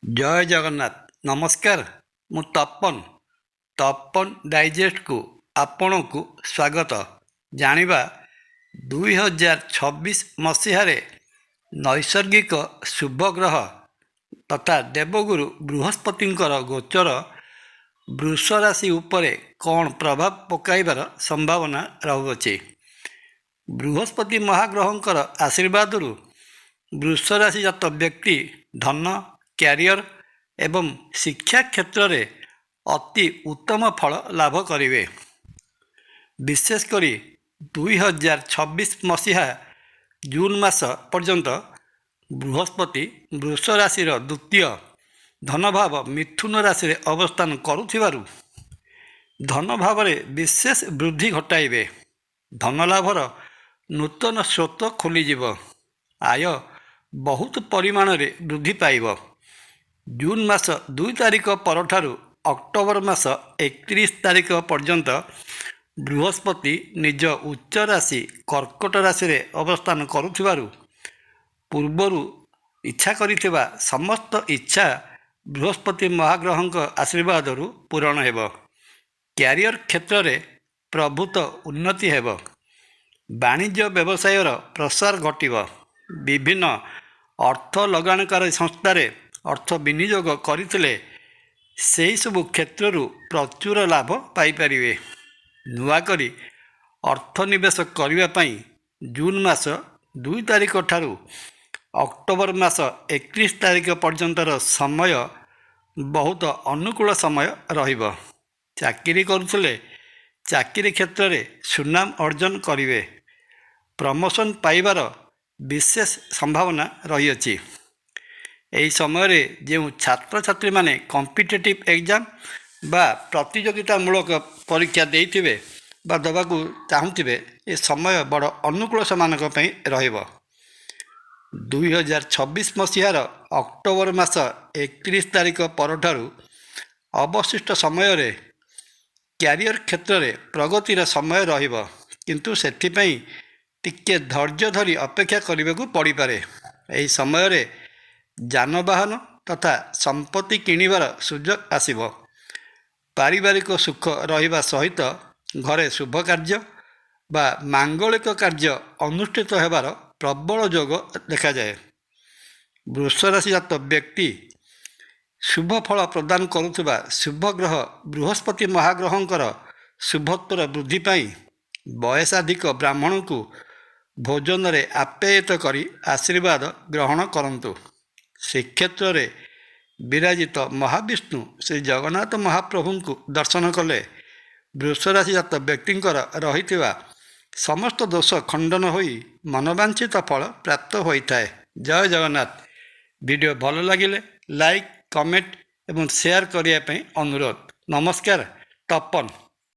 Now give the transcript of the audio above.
ଜୟ ଜଗନ୍ନାଥ। ନମସ୍କାର। ମୁଁ ତପନ ଡାଇଜେଷ୍ଟକୁ ଆପଣଙ୍କୁ ସ୍ୱାଗତ। ଜାଣିବା 2026 ମସିହାରେ ନୈସର୍ଗିକ ଶୁଭଗ୍ରହ ତଥା ଦେବଗୁରୁ ବୃହସ୍ପତିଙ୍କର ଗୋଚର ବୃଷ ରାଶି ଉପରେ କ'ଣ ପ୍ରଭାବ ପକାଇବାର ସମ୍ଭାବନା ରହୁଅଛି। ବୃହସ୍ପତି ମହାଗ୍ରହଙ୍କର ଆଶୀର୍ବାଦରୁ ବୃଷ ରାଶିଜାତ ବ୍ୟକ୍ତି ଧନ, କ୍ୟାରିୟର ଏବଂ ଶିକ୍ଷା କ୍ଷେତ୍ରରେ ଅତି ଉତ୍ତମ ଫଳ ଲାଭ କରିବେ। ବିଶେଷ କରି 2026 ମସିହା ଜୁନ୍ ମାସ ପର୍ଯ୍ୟନ୍ତ ବୃହସ୍ପତି ବୃଷ ରାଶିର ଦ୍ୱିତୀୟ ଧନଭାବ ମିଥୁନ ରାଶିରେ ଅବସ୍ଥାନ କରୁଥିବାରୁ ଧନ ଭାବରେ ବିଶେଷ ବୃଦ୍ଧି ଘଟାଇବେ। ଧନଲାଭର ନୂତନ ସ୍ରୋତ ଖୋଲିଯିବ। ଆୟ ବହୁତ ପରିମାଣରେ ବୃଦ୍ଧି ପାଇବ। ଜୁନ୍ ମାସ 2 ତାରିଖ ପରଠାରୁ ଅକ୍ଟୋବର ମାସ 31 ତାରିଖ ପର୍ଯ୍ୟନ୍ତ ବୃହସ୍ପତି ନିଜ ଉଚ୍ଚ ରାଶି କର୍କଟ ରାଶିରେ ଅବସ୍ଥାନ କରୁଥିବାରୁ ପୂର୍ବରୁ ଇଚ୍ଛା କରିଥିବା ସମସ୍ତ ଇଚ୍ଛା ବୃହସ୍ପତି ମହାଗ୍ରହଙ୍କ ଆଶୀର୍ବାଦରୁ ପୂରଣ ହେବ। କ୍ୟାରିୟର କ୍ଷେତ୍ରରେ ପ୍ରଭୂତ ଉନ୍ନତି ହେବ। ବାଣିଜ୍ୟ ବ୍ୟବସାୟର ପ୍ରସାର ଘଟିବ। ବିଭିନ୍ନ ଅର୍ଥ ଲଗାଣକାରୀ ସଂସ୍ଥାରେ ଅର୍ଥ ବିନିଯୋଗ କରିଥିଲେ ସେହିସବୁ କ୍ଷେତ୍ରରୁ ପ୍ରଚୁର ଲାଭ ପାଇପାରିବେ। ନୂଆକରି ଅର୍ଥ ନିବେଶ କରିବା ପାଇଁ ଜୁନ୍ ମାସ 2 ତାରିଖ ଠାରୁ ଅକ୍ଟୋବର ମାସ 31 ତାରିଖ ପର୍ଯ୍ୟନ୍ତର ସମୟ ବହୁତ ଅନୁକୂଳ ସମୟ ରହିବ। ଚାକିରି କରୁଥିଲେ ଚାକିରି କ୍ଷେତ୍ରରେ ସୁନାମ ଅର୍ଜନ କରିବେ। ପ୍ରମୋସନ୍ ପାଇବାର ବିଶେଷ ସମ୍ଭାବନା ରହିଅଛି। ଏହି ସମୟରେ ଯେଉଁ ଛାତ୍ରଛାତ୍ରୀମାନେ କମ୍ପିଟେଟିଭ୍ ଏକ୍ଜାମ୍ ବା ପ୍ରତିଯୋଗିତାମୂଳକ ପରୀକ୍ଷା ଦେଇଥିବେ ବା ଦେବାକୁ ଚାହୁଁଥିବେ, ଏ ସମୟ ବଡ଼ ଅନୁକୂଳ ସେମାନଙ୍କ ପାଇଁ ରହିବ। 2026 ମସିହାର ଅକ୍ଟୋବର ମାସ 31 ତାରିଖ ପରଠାରୁ ଅବଶିଷ୍ଟ ସମୟରେ କ୍ୟାରିୟର କ୍ଷେତ୍ରରେ ପ୍ରଗତିର ସମୟ ରହିବ, କିନ୍ତୁ ସେଥିପାଇଁ ଟିକେ ଧୈର୍ଯ୍ୟ ଧରି ଅପେକ୍ଷା କରିବାକୁ ପଡ଼ିପାରେ। ଏହି ସମୟରେ ଯାନବାହନ ତଥା ସମ୍ପତ୍ତି କିଣିବାର ସୁଯୋଗ ଆସିବ। ପାରିବାରିକ ସୁଖ ରହିବା ସହିତ ଘରେ ଶୁଭ କାର୍ଯ୍ୟ ବା ମାଙ୍ଗଳିକ କାର୍ଯ୍ୟ ଅନୁଷ୍ଠିତ ହେବାର ପ୍ରବଳ ଯୋଗ ଦେଖାଯାଏ। ବୃଷ ରାଶିଜାତ ବ୍ୟକ୍ତି ଶୁଭ ଫଳ ପ୍ରଦାନ କରୁଥିବା ଶୁଭଗ୍ରହ ବୃହସ୍ପତି ମହାଗ୍ରହଙ୍କର ଶୁଭତ୍ୱର ବୃଦ୍ଧି ପାଇଁ ବୟସାଧିକ ବ୍ରାହ୍ମଣଙ୍କୁ ଭୋଜନରେ ଆପ୍ୟାୟିତ କରି ଆଶୀର୍ବାଦ ଗ୍ରହଣ କରନ୍ତୁ। ଶ୍ରୀକ୍ଷେତ୍ରରେ ବିରାଜିତ ମହାବିଷ୍ଣୁ ଶ୍ରୀ ଜଗନ୍ନାଥ ମହାପ୍ରଭୁଙ୍କୁ ଦର୍ଶନ କଲେ ବୃଷ ରାଶିଜାତ ବ୍ୟକ୍ତିଙ୍କର ରହିଥିବା ସମସ୍ତ ଦୋଷ ଖଣ୍ଡନ ହୋଇ ମନବାଞ୍ଛିତ ଫଳ ପ୍ରାପ୍ତ ହୋଇଥାଏ। ଜୟ ଜଗନ୍ନାଥ। ଭିଡ଼ିଓ ଭଲ ଲାଗିଲେ ଲାଇକ୍, କମେଣ୍ଟ ଏବଂ ସେୟାର କରିବା ପାଇଁ ଅନୁରୋଧ। ନମସ୍କାର। ତପନ।